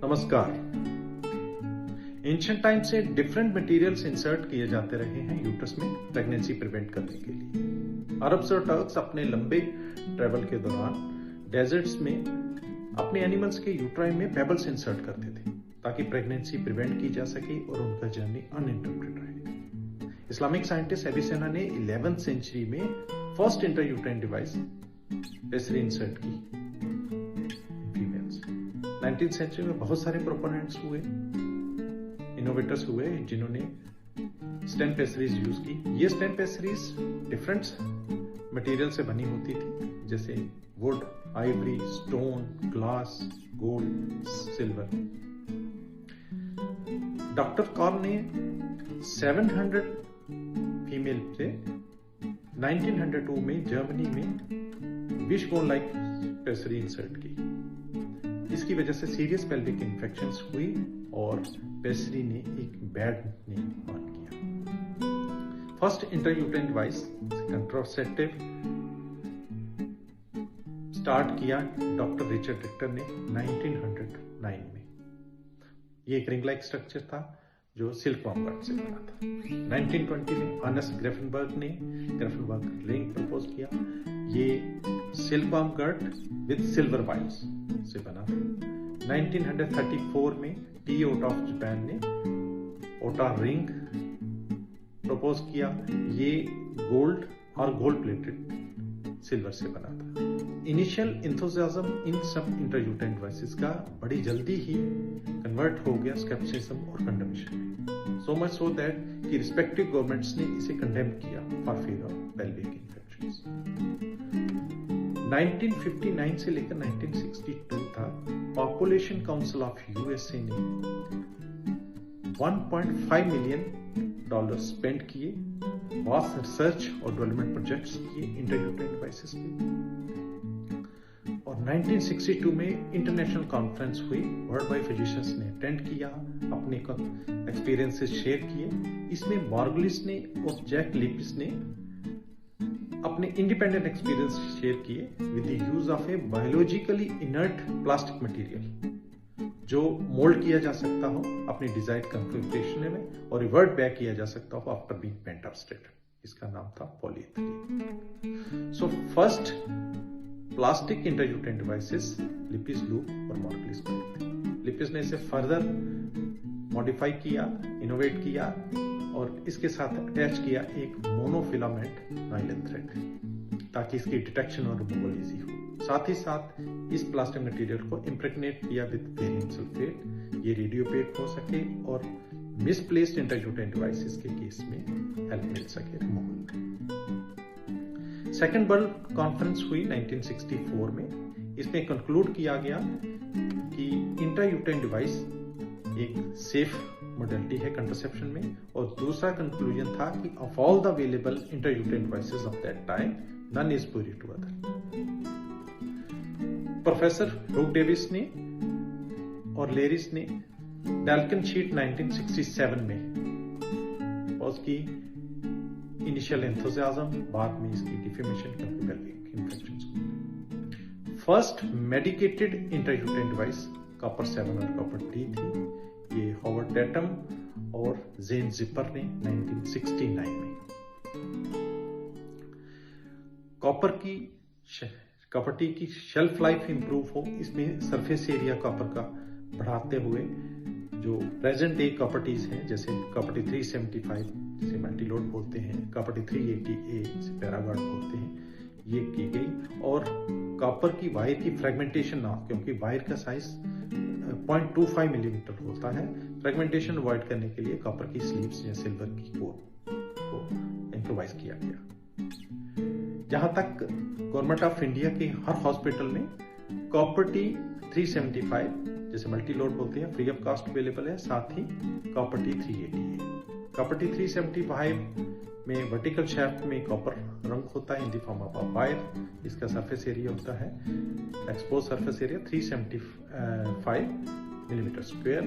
नमस्कार। Ancient time से different materials insert किए जाते रहे हैं यूट्रस में प्रेगनेंसी प्रिवेंट करने के लिए। अरब्स और टर्क्स अपने लंबे ट्रेवल के दौरान डेजर्ट्स में अपने एनिमल्स के यूट्राई में पेबल्स इंसर्ट करते थे ताकि प्रेगनेंसी प्रिवेंट की जा सके और उनका जर्नी अनइंटरप्टेड रहे। इस्लामिक साइंटिस्ट एविसेना ने 11th सेंचुरी में first intrauterine device pessary insert की फीमेल्स। 19th सेंचुरी में बहुत सारे प्रोपोनेंट्स हुए, इनोवेटर्स हुए जिन्होंने स्टेन पेसरीज यूज की। ये स्टेन पेसरीज डिफरेंट मटेरियल से बनी होती थी, जैसे would, Ivory, stone, glass, gold, silver. Doctor call ने 700 फीमेल से 1902 में जर्मनी में विशबोन लाइक पेसरी इंसर्ट की। इसकी वजह से सीरियस पेल्विक इन्फेक्शंस हुई और पेसरी ने एक बैड नेम मान किया। First intrauterine device contraceptive start किया डॉक्टर रिचर्ड रिक्टर ने 1909 में। ये एक रिंग लाइक स्ट्रक्चर था जो सिल्कवॉर्म गर्ट से बना था। 1920 में अर्नेस्ट ग्रेफनबर्ग ने ग्रेफनबर्ग रिंग प्रपोज किया। ये सिल्कवॉर्म गर्ट विद सिल्वर वाइल्स से बना था। 1934 में टी ओटा ऑफ जापान ने ओटा रिंग प्रपोज किया। ये गोल्ड और गोल्ड प्लेटेड सिल्वर से बना था। इनिशियल एंथुसियाज्म इन सब इंट्रायूट्राइन डिवाइसेस का बड़ी जल्दी ही कन्वर्ट हो गया स्केप्टिसिज्म और कंडेमेशन में। सो मच सो दैट कि रिस्पेक्टिव गवर्नमेंट्स ने इसे कंडेम किया for fear of pelvic infections. 1959 से लेकर 1962 तक पॉपुलेशन काउंसिल ऑफ यूएसए ने $1.5 मिलियन स्पेंड किए, वास्ट रिसर्च और डेवलपमेंट प्रोजेक्ट्स किए इंट्रायूट्राइन डिवाइसेस पे। और 1962 में इंटरनेशनल कॉन्फ्रेंस हुई, वर्ल्ड वाइड फिजिशियंस ने अटेंड किया, अपने एक्सपीरियंसेस शेयर किए। इसमें मार्गलिस ने और जैक लिपिस ने अपने इंडिपेंडेंट एक्सपीरियंस शेयर किए with the use of A biologically inert plastic material जो मोल्ड किया जा सकता हो अपनी डिजायर्ड कॉन्फ़िगरेशन में और रिवर्ट बैक किया जा सकता हो after being paint of state. इसका नाम था polyethylene. So first plastic intrauterine devices Lippes, loop और मार्गलिस बने थे। लिपिस ने इसे फर्दर मॉडिफाई किया, इनोवेट किया और इसके साथ अटैच किया एक मोनोफिलामेंट नायलॉन थ्रेड ताकि इसकी डिटेक्शन और रिमूवल इजी हो। साथ ही साथ इस प्लास्टिक मटेरियल को इम्प्रेगनेट किया विद बेरियम सल्फेट, ये रेडियोपेक हो सके और मिसप्लेस्ड इंट्रायूट्राइन डिवाइसेस के केस में हेल्प मिल सके रिमूवल। सेकेंड वर्ल्ड कॉन्फ्रेंस हुई 1964 में। इसमें कंक्लूड किया गया कि इंट्रायूट्राइन डिवाइस एक सेफ मोडेलिटी है कंट्रासेप्शन में, और दूसरा कंक्लूजन था कि of all the available intrauterine devices of that time none is superior to other. Professor Brook Davis ने और लेरिस ने डाल्कन शीट 1967 में उसकी इनिशियल एंथुसियाज्म, बाद में इसकी डिफेमेशन क्योंकि पेल्विक इन्फेक्शंस हुई। First medicated intrauterine device copper 7 और कॉपर 3 थी। ये हॉवर्ड टैटम और जेन जिपर ने 1969 में। कॉपर टी की शेल्फ लाइफ इंप्रूव हो, इसमें सरफेस एरिया कॉपर का बढ़ाते हुए जो प्रेजेंट डे कॉपर टीज हैं, जैसे कॉपर टी 375 जिसे मल्टीलोड बोलते हैं, कॉपर टी 380A जिसे पैरागार्ड बोलते हैं, ये की गई। और कॉपर की वायर की फ्रेगमेंटेशन ना, क्योंकि वायर का साइज 0.25 मिलीमीटर होता है। फ्रेगमेंटेशन अवॉइड करने के लिए कॉपर की स्लीव्स या सिल्वर की कोर को इम्प्रोवाइज किया गया। जहां तक गवर्नमेंट ऑफ इंडिया के हर हॉस्पिटल में कॉपर टी 375 जैसे मल्टीलोड बोलते हैं फ्री ऑफ कॉस्ट अवेलेबल है। साथ ही कॉपर टी 380 कॉपर टी 375 में वर्टिकल शैफ्ट में कॉपर रंग होता है in the form of wire. इसका सरफेस एरिया होता है expose surface area 375 millimetre square.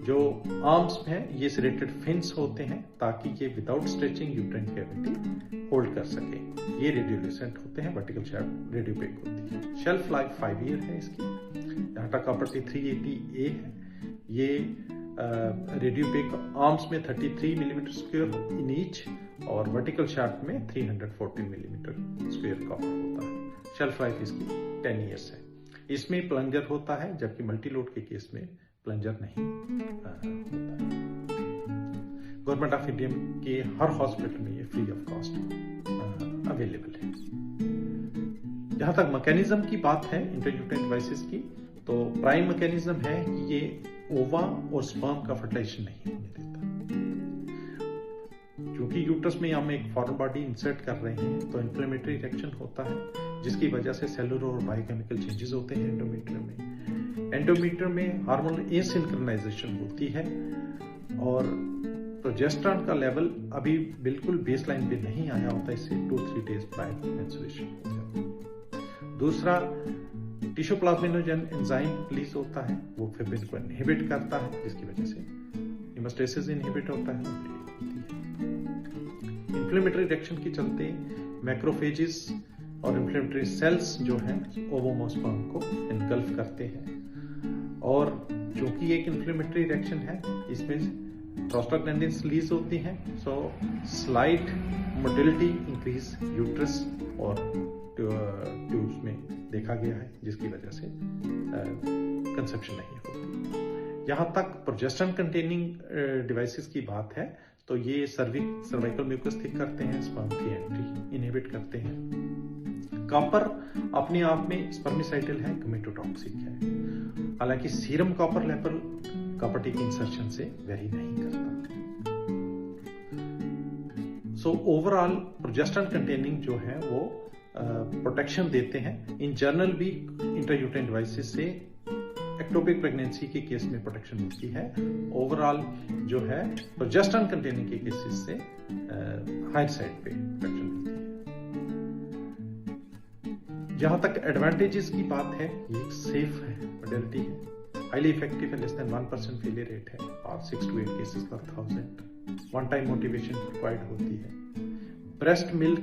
जो आर्म्स हैं ये सेरेटेड फिन्स होते हैं ताकि ये without stretching uterine cavity hold कर सके। ये रेडियोल्यूसेंट होते हैं, वर्टिकल शाफ्ट रेडियोपेक होती है। शेल्फ लाइफ 5 ईयर है इसकी। डाटा प्रॉपर्टी 380A है। ये रेडियोपेक आर्म्स में 33 मिलीमीटर स्क्वायर इन ईच और वर्टिकल शाफ्ट में 314 मिलीमीटर स्क्वायर कॉपर होता है। शेल्फ लाइफ इसकी 10 ईयर्स है। इसमें प्लंजर होता है, जबकि मल्टीलोड के केस में प्लंजर नहीं होता है। गवर्नमेंट ऑफ इंडिया के हर हॉस्पिटल में ये फ्री ऑफ कॉस्ट अवेलेबल है। जहां तक मैकेनिज्म की बात है इंट्रायूटेराइन डिवाइसेस की, तो प्राइम मैकेनिज्म है कि ये ओवा और स्पर्म का फर्टिलाइजेशन नहीं होने देता। क्योंकि यूट्रस में हम एक फॉरेन बॉडी इंसर्ट कर रहे हैं तो इन्फ्लेमेटरी रिएक्शन होता है, जिसकी वजह से सेलुलर और बायोकेमिकल चेंजेस होते हैं एंडोमीट्रियम में। एंडोमीट्रियम में हार्मोनल एसिंक्रोनाइजेशन होती है और प्रोजेस्टेरॉन का लेवल अभी बिल्कुल बेसलाइन पे नहीं आया होता, इससे 2-3 डेज प्रायर मेंस्ट्रुएशन हो जाती है। दूसरा, टिश्यू प्लाज्मिनोजेन एंजाइम रिलीज होता है, वो फिब्रिन को इनहिबिट करता है, जिसकी वजह से हीमोस्टेसिस इनहिबिट होता है, ब्लीडिंग होती है। इन्फ्लेमेटरी रिएक्शन के चलते मैक्रोफेजेस और इन्फ्लेमेटरी सेल्स जो हैं ओवोमोस्पर्म को इनगल्फ करते हैं और चूंकि एक इन्फ्लेमेटरी रिएक्शन है, इसमें प्रोस्टाग्लैंडिन्स रिलीज होती हैं, सो स्लाइट मोटिलिटी इंक्रीज यूट्रस और ट्यूब्स में देखा गया है, जिसकी वजह से कंसेप्शन नहीं होती। यहाँ तक प्रोजेस्टेरॉन कंटेनिंग डिवाइसेस की बात है तो ये सर्वाइकल म्यूकस थिक करते हैं, स्पर्म की एंट्री इनहिबिट करते हैं। कॉपर अपने आप में स्पर्मिसाइडल है, गमेटोटॉक्सिक है, हालांकि सीरम कॉपर लेवल कॉपर की इंसर्शन से वेरी नहीं करता। सो ओवरऑल प्रोजेस्टेरॉन कंटेनिंग जो है वो प्रोटेक्शन देते हैं। इन जनरल भी इंट्रायूटेराइन डिवाइसेस से एक्टोपिक प्रेगनेंसी के केस में प्रोटेक्शन मिलती है। ओवरऑल जो है प्रोजेस्टेरॉन कंटेनिंग के केसेस से हायर साइड पे प्रोटेक्शन मिलती है। जहां तक एडवांटेजेस की बात है, ये सेफ है, मॉडलिटी है, हाईली इफेक्टिव है, लेस देन 1% फेलियर रेट है और 6 to 8 केसेस पर 1000 वन टाइम मोटिवेशन रिक्वायर्ड होती है। ब्रेस्ट मिल्क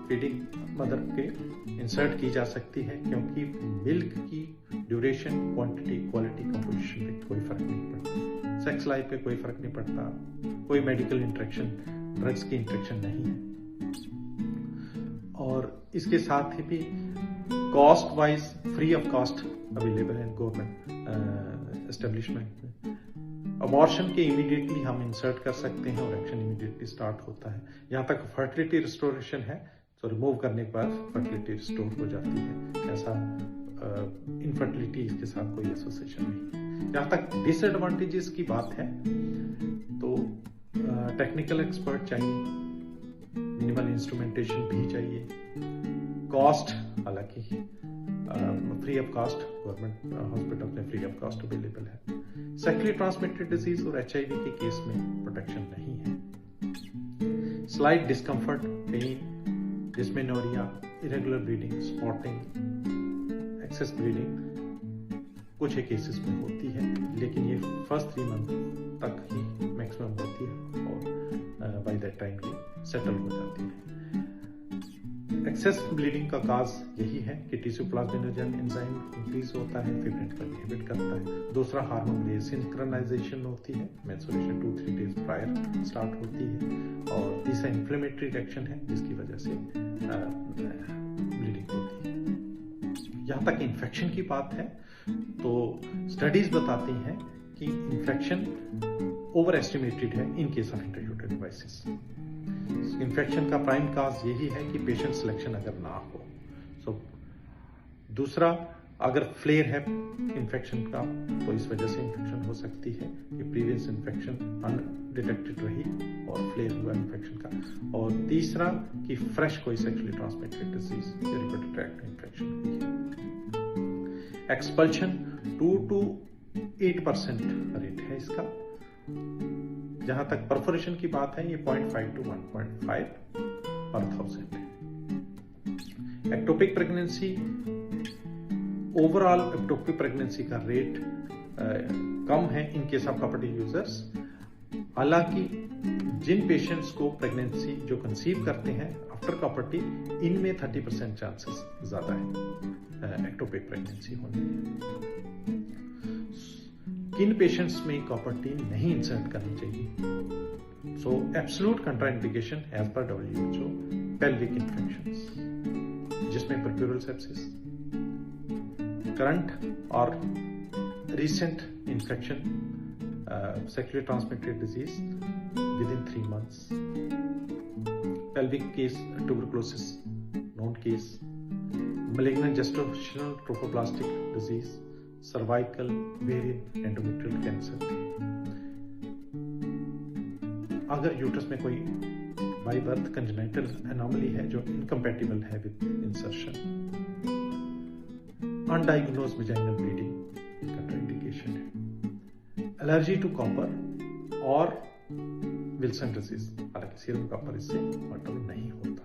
फीडिंग मदर के इंसर्ट की जा सकती है, क्योंकि मिल्क की ड्यूरेशन, क्वांटिटी, क्वालिटी, कंपोजिशन पे कोई फर्क नहीं पड़ता, सेक्स लाइफ पे कोई फर्क नहीं पड़ता, कोई मेडिकल इंटरेक्शन, ड्रग्स की इंटरेक्शन नहीं है। और इसके साथ ही भी cost wise free of cost available है गवर्नमेंट एस्टेब्लिशमेंट में। अबॉर्शन के इमीडिएटली हम इंसर्ट कर सकते हैं और एक्शन इमीडिएटली स्टार्ट होता है। यहाँ तक फर्टिलिटी रिस्टोरेशन है, तो रिमूव करने के बाद फर्टिलिटी रिस्टोर हो जाती है, ऐसा इनफर्टिलिटी इसके साथ कोई एसोसिएशन नहीं। जहाँ तक डिसएडवांटेजेस की बात है तो टेक्निकल एक्सपर्ट चाहिए, मिनिमल इंस्ट्रूमेंटेशन भी चाहिए, कॉस्ट हालांकि free of cost government hospital में फ्री ऑफ कॉस्ट अवेलेबल है। सेक्सुअली ट्रांसमिटेड डिजीज और HIV के केस में प्रोटेक्शन नहीं है। Slight discomfort, pain, dysmenorrhoea, irregular bleeding, spotting, excess bleeding कुछ ही केसेस में होती है, लेकिन ये फर्स्ट 3 मंथ तक ही मैक्सिमम होती है और बाय दैट टाइम ये सेटल हो जाती है। एक्सेस ब्लीडिंग का काज यही है कि टिश्यू प्लाज्मिनोजेन एंजाइम इंक्रीज होता है, फिब्रिन को इनहिबिट करता है। दूसरा, हार्मोनल सिंक्रोनाइजेशन होती है, मेंस्ट्रुएशन 2-3 डेज प्रायर स्टार्ट होती है। और तीसरा, इन्फ्लेमेटरी रिएक्शन है, जिसकी वजह से ब्लीडिंग होती है। यहाँ तक इन्फेक्शन की बात है तो स्टडीज बताती हैं कि इन्फेक्शन ओवर एस्टिमेटेड है in case of intrauterine devices. Infection का प्राइम काज यही है कि पेशेंट सिलेक्शन अगर ना हो। सो दूसरा, अगर फ्लेयर है इन्फेक्शन का तो इस वजह से इन्फेक्शन हो सकती है कि प्रीवियस इन्फेक्शन अनडिटेक्टेड रही और फ्लेयर हुआ इन्फेक्शन का। और तीसरा कि फ्रेश कोई sexually transmitted disease, urinary tract infection हुई है। एक्सपल्शन 2 to 8% रेट है इसका। जहां तक परफोरेशन की बात है, ये 0.5 to 1.5 per 1000 है। Ectopic pregnancy overall ectopic pregnancy का रेट कम है in case of copper T users. हालांकि जिन पेशेंट्स को प्रेगनेंसी जो कंसीव करते हैं आफ्टर कॉपर टी, इनमें 30% चांसेस ज्यादा है एक्टोपिक प्रेगनेंसी होने के। किन पेशेंट्स में कॉपर टी नहीं इंसर्ट करनी चाहिए? So absolute contraindication as per WHO, pelvic infections जिसमें परप्यूरल सेप्सिस, करंट और recent infection, sexually transmitted disease within 3 months, pelvic case tuberculosis known case, malignant gestational trophoblastic disease, cervical, ovarian, endometrial cancer। अगर uterus में कोई by birth congenital anomaly है जो incompatible है with insertion, undiagnosed vaginal bleeding contraindication है, allergy to copper और Wilson disease. हालांकि serum copper इससे मर्डर नहीं होता।